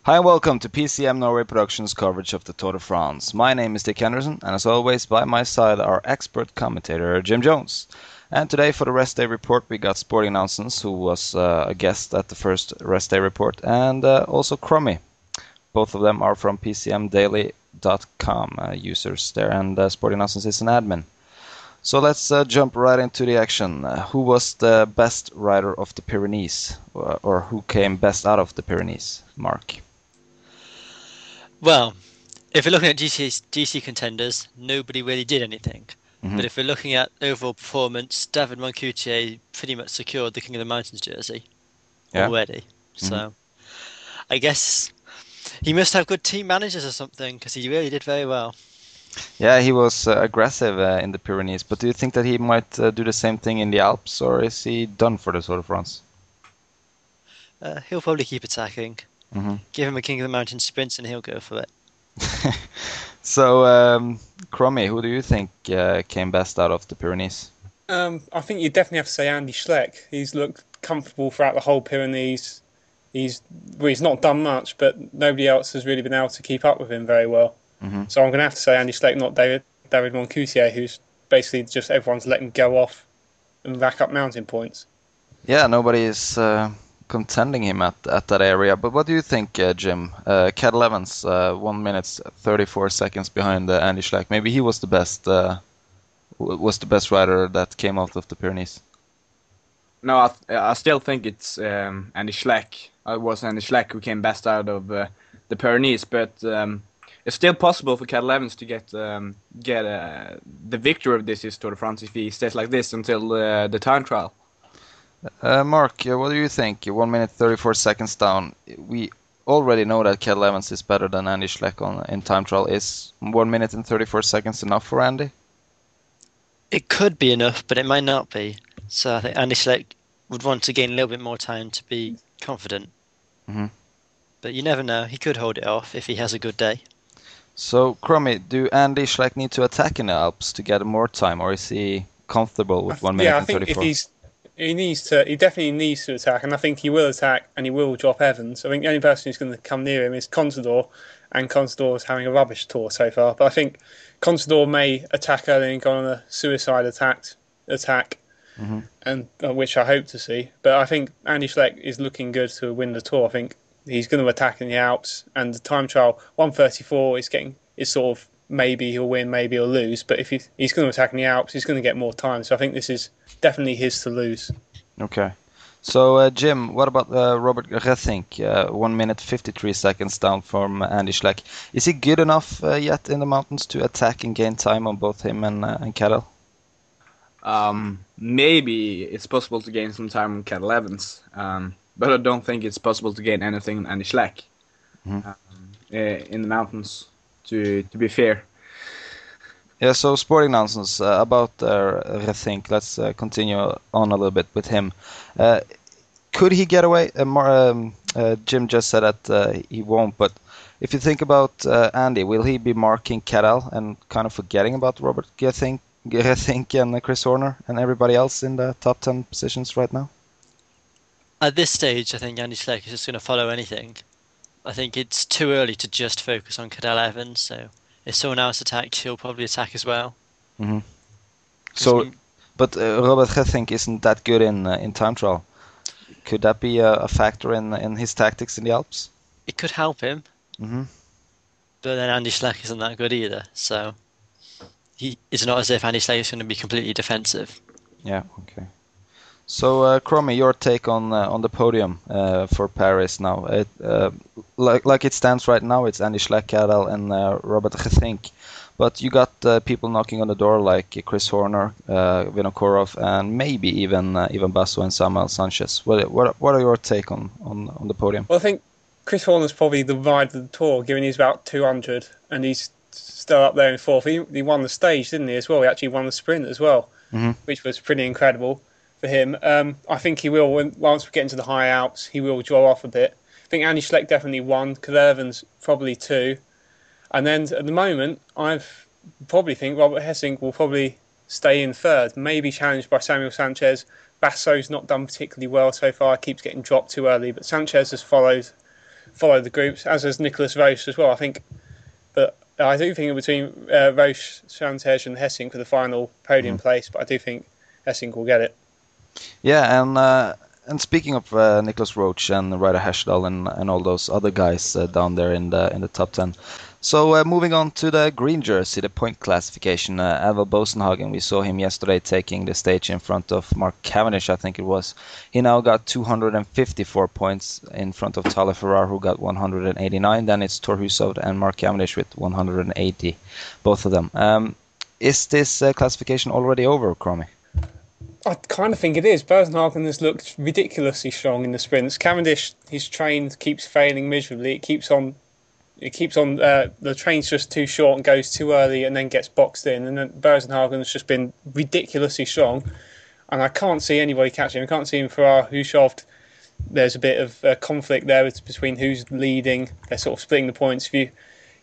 Hi and welcome to PCM Norway Productions coverage of the Tour de France. My name is Dick Henderson, and as always, by my side our expert commentator Jim Jones. And today for the rest day report, we got Sporting Nonsense, who was a guest at the first rest day report, and also Crommy. Both of them are from PCMDaily.com users there, and Sporting Nonsense is an admin. So let's jump right into the action. Who was the best rider of the Pyrenees, or who came best out of the Pyrenees? Mark. Well, if we're looking at GC contenders, nobody really did anything. But if we're looking at overall performance, David Moncoutier pretty much secured the King of the Mountains jersey already. So I guess he must have good team managers or something, because he really did very well. Yeah, he was aggressive in the Pyrenees, but do you think that he might do the same thing in the Alps, or is he done for the Tour de France? He'll probably keep attacking. Give him a King of the Mountains sprint and he'll go for it. So, Crommy, who do you think came best out of the Pyrenees? I think you definitely have to say Andy Schleck. He's looked comfortable throughout the whole Pyrenees. He's not done much, but nobody else has really been able to keep up with him very well. So I'm going to have to say Andy Schleck, not David Moncoutier, who's basically just everyone's letting go off and rack up mountain points. Yeah, nobody is contending him at that area. But what do you think, Jim? Cadel Evans, 1 minute 34 seconds behind Andy Schleck. Maybe he was the best rider that came out of the Pyrenees. No, I still think it's Andy Schleck. It was Andy Schleck who came best out of the Pyrenees, but it's still possible for Cadel Evans to get the victory of this Tour de France if he stays like this until the time trial. Mark, what do you think? 1 minute 34 seconds down. We already know that Cadel Evans is better than Andy Schleck in time trial. Is 1 minute and 34 seconds enough for Andy? It could be enough, but it might not be. So I think Andy Schleck would want to gain a little bit more time to be confident. But you never know. He could hold it off if he has a good day. So, Crommy, do Andy Schleck need to attack in the Alps to get more time, or is he comfortable with 1 minute and 34? Yeah, I think he definitely needs to attack, and I think he will attack and he will drop Evans. I think the only person who's going to come near him is Contador, and Contador is having a rubbish tour so far. But I think Contador may attack early and go on a suicide attack, and which I hope to see. But I think Andy Schleck is looking good to win the tour. I think he's going to attack in the Alps, and the time trial 1:34 is sort of maybe he'll win, maybe he'll lose. But if he's going to attack in the Alps, he's going to get more time. So I think this is definitely his to lose. Okay. So, Jim, what about Robert Rethink? 1 minute 53 seconds down from Andy Schleck. Is he good enough yet in the mountains to attack and gain time on both him and Cadel? Maybe it's possible to gain some time on Cadel Evans, but I don't think it's possible to gain anything on Andy Schleck in the mountains, to be fair. Yeah, so Sporting Nonsense, about Rethink, let's continue on a little bit with him. Could he get away? Jim just said that he won't, but if you think about Andy, will he be marking Cadel and kind of forgetting about Robert Rethink and Chris Horner and everybody else in the top 10 positions right now? At this stage, I think Andy Schleck is just going to follow anything. I think it's too early to just focus on Cadel Evans, so if someone else attacks, he'll probably attack as well. So, but Robert Rethink isn't that good in time trial. Could that be a factor in his tactics in the Alps? It could help him, but then Andy Schleck isn't that good either, so it's not as if Andy Schleck is going to be completely defensive. Yeah, okay. So, Crommy, your take on the podium for Paris now. Like it stands right now, it's Andy Schleck, Cadel, and Robert Rethink. But you got people knocking on the door like Chris Horner, Vinokourov, and maybe even Basso and Samuel Sanchez. What are your take on the podium? Well, I think Chris Horner's probably the ride of the tour, given he's about 200, and he's still up there in fourth. He won the stage, didn't he, as well? He actually won the sprint as well, which was pretty incredible for him. I think he will, once we get into the high Alps, he will draw off a bit. I think Andy Schleck definitely won, Cadel Evans probably two. And then at the moment, I probably think Robert Hessink will probably stay in third, maybe challenged by Samuel Sanchez. Basso's not done particularly well so far, keeps getting dropped too early, but Sanchez has followed follow the groups, as has Nicholas Roche as well, I think. But I do think between Roche, Schanzhege and Hessink for the final podium place, but I do think Hessink will get it. Yeah, and speaking of Nicholas Roche and Ryder Hesjedal and all those other guys down there in the top 10. So moving on to the green jersey, the point classification. Eva Bosenhagen, we saw him yesterday taking the stage in front of Mark Cavendish, I think it was. He now got 254 points in front of Tale Ferrar, who got 189. Then it's Thor Hushovd and Mark Cavendish with 180, both of them. Is this classification already over, Crommy? I kind of think it is. Bosenhagen has looked ridiculously strong in the sprints. Cavendish, his train keeps failing miserably. The train's just too short and goes too early and then gets boxed in. And then Bosenhagen's just been ridiculously strong. And I can't see anybody catching him. I can't see him for our Hushovd. There's a bit of conflict there between who's leading. They're sort of splitting the points. If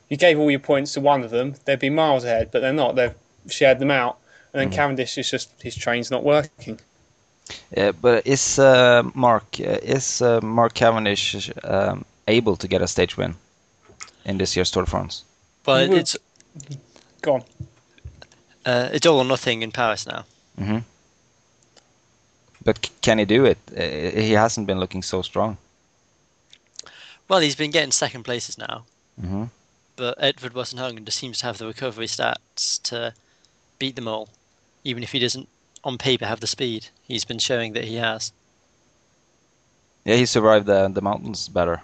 you gave all your points to one of them, they'd be miles ahead, but they're not. They've shared them out. And then Cavendish is just, his train's not working. Yeah, but is Mark Cavendish able to get a stage win in this year's Tour de France? Well, it's gone. It's all or nothing in Paris now. Mm-hmm. But can he do it? He hasn't been looking so strong. Well, he's been getting second places now. Mm-hmm. But Edvard Bosenhagen just seems to have the recovery stats to beat them all, even if he doesn't on paper have the speed. He's been showing that he has. Yeah, he survived the mountains better.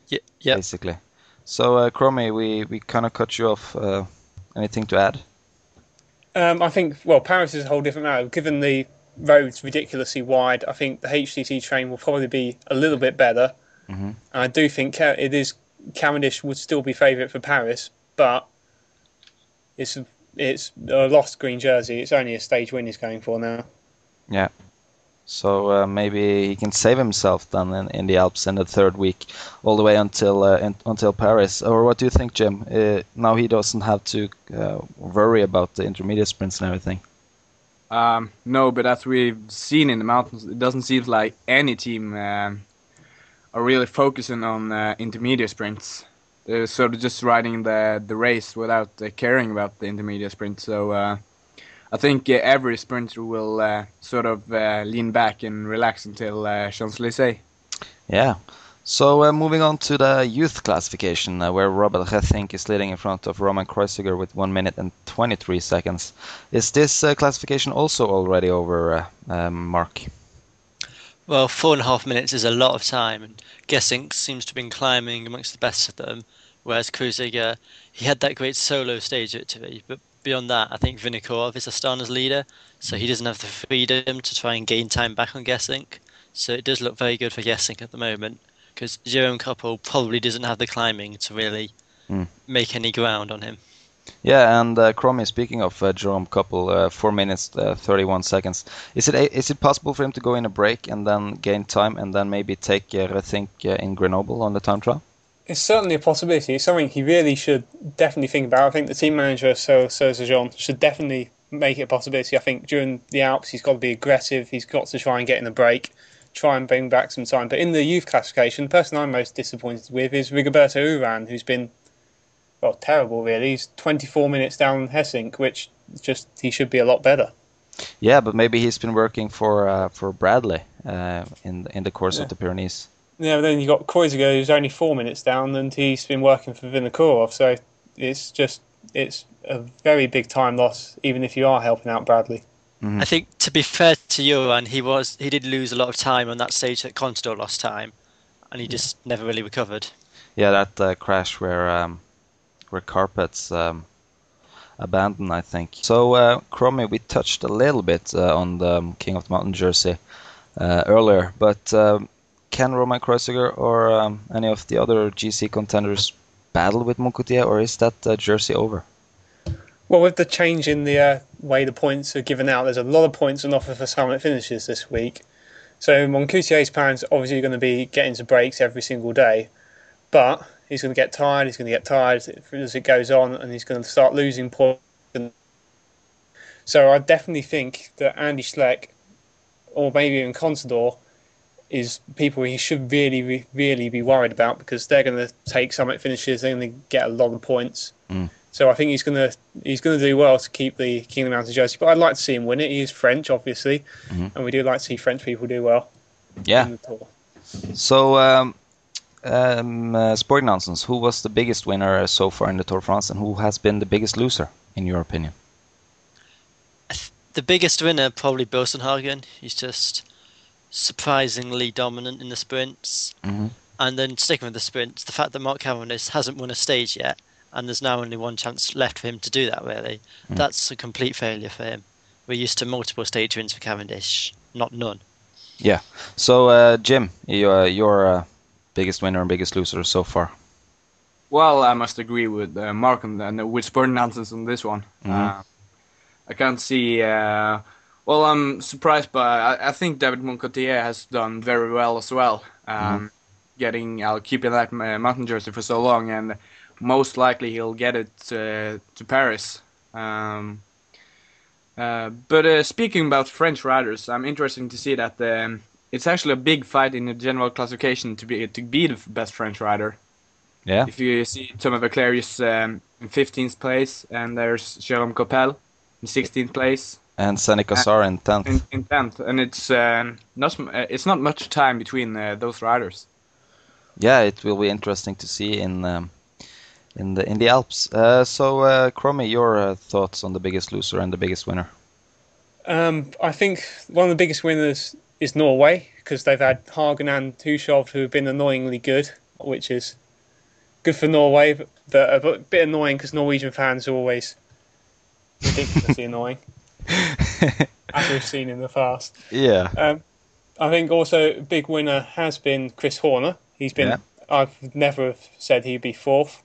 Yeah. Basically. So, Crommy, we kind of cut you off. Anything to add? I think, Paris is a whole different matter. Given the roads ridiculously wide, I think the HTT train will probably be a little bit better. Mm-hmm. And I do think Cavendish would still be favourite for Paris, but it's a lost green jersey. It's only a stage win he's going for now. Yeah. So maybe he can save himself then in the Alps in the third week, all the way until Paris. Or what do you think, Jim? Now he doesn't have to worry about the intermediate sprints and everything. No, but as we've seen in the mountains, it doesn't seem like any team are really focusing on intermediate sprints. They're sort of just riding the race without caring about the intermediate sprint. So I think every sprinter will sort of lean back and relax until Champs-Élysées. Yeah. So moving on to the youth classification, where Robert Geesink is leading in front of Roman Kreuziger with 1 minute and 23 seconds. Is this classification also already over, Mark? Well, 4.5 minutes is a lot of time, and Geesink seems to have been climbing amongst the best of them, whereas Kreuziger, he had that great solo stage at Italy, but beyond that, I think Vinokourov is Astana's leader, so he doesn't have the freedom to try and gain time back on Geesink. So it does look very good for Geesink at the moment, because Jerome Koppel probably doesn't have the climbing to really make any ground on him. Yeah, and Crommy, speaking of Jerome Koppel, 4 minutes 31 seconds. Is it possible for him to go in a break and then gain time and then maybe take Geesink in Grenoble on the time trial? It's certainly a possibility. It's something he really should definitely think about. I think the team manager, Serge Jean, should definitely make it a possibility. I think during the Alps, he's got to be aggressive. He's got to try and get in a break, try and bring back some time. But in the youth classification, the person I'm most disappointed with is Rigoberto Urán, who's been terrible, really. He's 24 minutes down Hessink, which just he should be a lot better. Yeah, but maybe he's been working for Bradley in the course of the Pyrenees. Yeah, but then you got Kreuziger, who's only 4 minutes down, and he's been working for Vinokourov. So it's a very big time loss, even if you are helping out Bradley. Mm-hmm. I think, to be fair to Urán, he did lose a lot of time on that stage that Contador lost time, and he just never really recovered. Yeah, that crash where Carpets abandoned, I think. So, Crommy, we touched a little bit on the King of the Mountain jersey earlier, but can Roman Kreuziger or any of the other GC contenders battle with Moncoutier, or is that jersey over? Well, with the change in the way the points are given out, there's a lot of points on offer for summit finishes this week. So Moncoutier's plans obviously going to be getting to breaks every single day, but he's going to get tired as it goes on, and he's going to start losing points. So I definitely think that Andy Schleck, or maybe even Contador, is people he should really, really be worried about, because they're going to take summit finishes. They're going to get a lot of points. So I think he's going to do well to keep the King of the Mountains jersey. But I'd like to see him win it. He is French, obviously, and we do like to see French people do well. Yeah. In the Tour. So, Sporting Nonsense, who was the biggest winner so far in the Tour de France, and who has been the biggest loser, in your opinion? The biggest winner, probably Bosenhagen. He's just surprisingly dominant in the sprints. And then sticking with the sprints, the fact that Mark Cavendish hasn't won a stage yet, and there's now only one chance left for him to do that, really. That's a complete failure for him. We're used to multiple stage wins for Cavendish, not none. Yeah. So, Jim, your biggest winner and biggest loser so far? Well, I must agree with Mark and with Sporting Nonsense on this one. I can't see... well, I'm surprised by... I think David Moncotier has done very well as well. Keeping that mountain jersey for so long, and most likely he'll get it to Paris. But speaking about French riders, I'm interested to see that it's actually a big fight in the general classification to be the best French rider. Yeah. If you see Thomas Vauclair is in 15th place, and there's Jérôme Coppel in 16th place, and Seneca Sar in 10th. In 10th, and it's not much time between those riders. Yeah, it will be interesting to see in the Alps. So, Crommy, your thoughts on the biggest loser and the biggest winner? I think one of the biggest winners is Norway, because they've had Hagen and Hushovd, who have been annoyingly good, which is good for Norway, but a bit annoying because Norwegian fans are always ridiculously annoying, as we've seen in the past. Yeah. I think also a big winner has been Chris Horner. He's been. Yeah. I've never said he'd be fourth.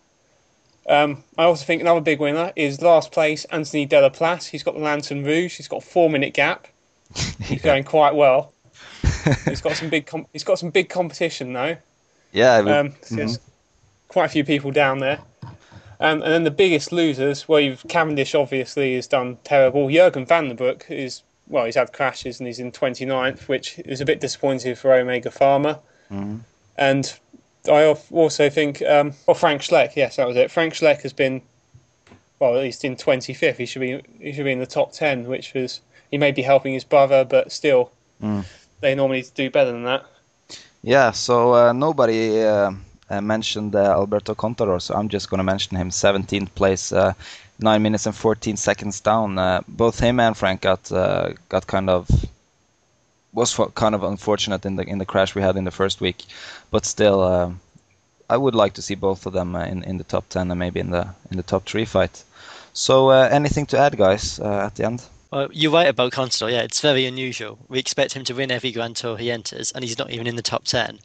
I also think another big winner is last place Anthony Delaplace. He's got the Lantern Rouge. He's got a 4-minute gap. He's going quite well. He's got some big competition though. Yeah. There's quite a few people down there. And then the biggest losers, Cavendish obviously has done terrible. Jurgen van den Broek he's had crashes and he's in 29th, which is a bit disappointing for Omega Pharma. And I also think, Frank Schleck, yes, that was it. Frank Schleck has been, at least in 25th. He should be in the top 10, which was, he may be helping his brother, but still, they normally do better than that. Yeah, so nobody mentioned Alberto Contador, so I'm just going to mention him. 17th place, 9 minutes and 14 seconds down. Both him and Frank got kind of unfortunate in the crash we had in the first week, but still, I would like to see both of them in the top 10 and maybe in the top 3 fight. So, anything to add, guys, at the end? Well, you're right about Contador. Yeah, it's very unusual. We expect him to win every Grand Tour he enters, and he's not even in the top 10.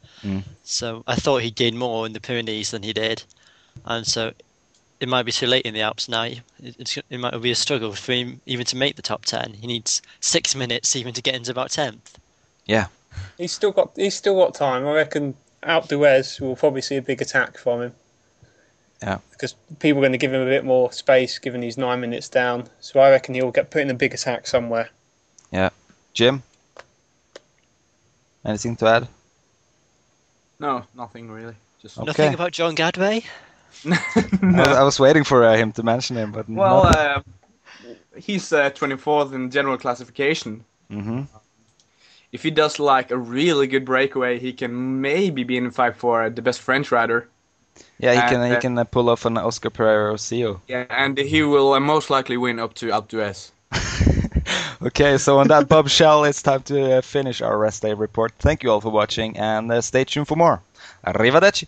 So I thought he'd gain more in the Pyrenees than he did, and so it might be too late in the Alps now. It might be a struggle for him even to make the top 10. He needs 6 minutes even to get into about 10th. Yeah, he's still got time. I reckon Alpe d'Huez will probably see a big attack from him. Yeah, because people are going to give him a bit more space, given he's 9 minutes down. So I reckon he'll get put in a big attack somewhere. Yeah, Jim, anything to add? No, nothing really. Just okay. Nothing about John Gadway. No. I was waiting for him to mention him, but he's 24th in general classification. If he does like a really good breakaway, he can maybe be in the fight for the best French rider. Yeah, he can pull off an Oscar Pereira Rocio. Yeah, and he will most likely win up to Alpe d'Huez. Okay, so on that bombshell, it's time to finish our rest day report. Thank you all for watching, and stay tuned for more. Arrivederci.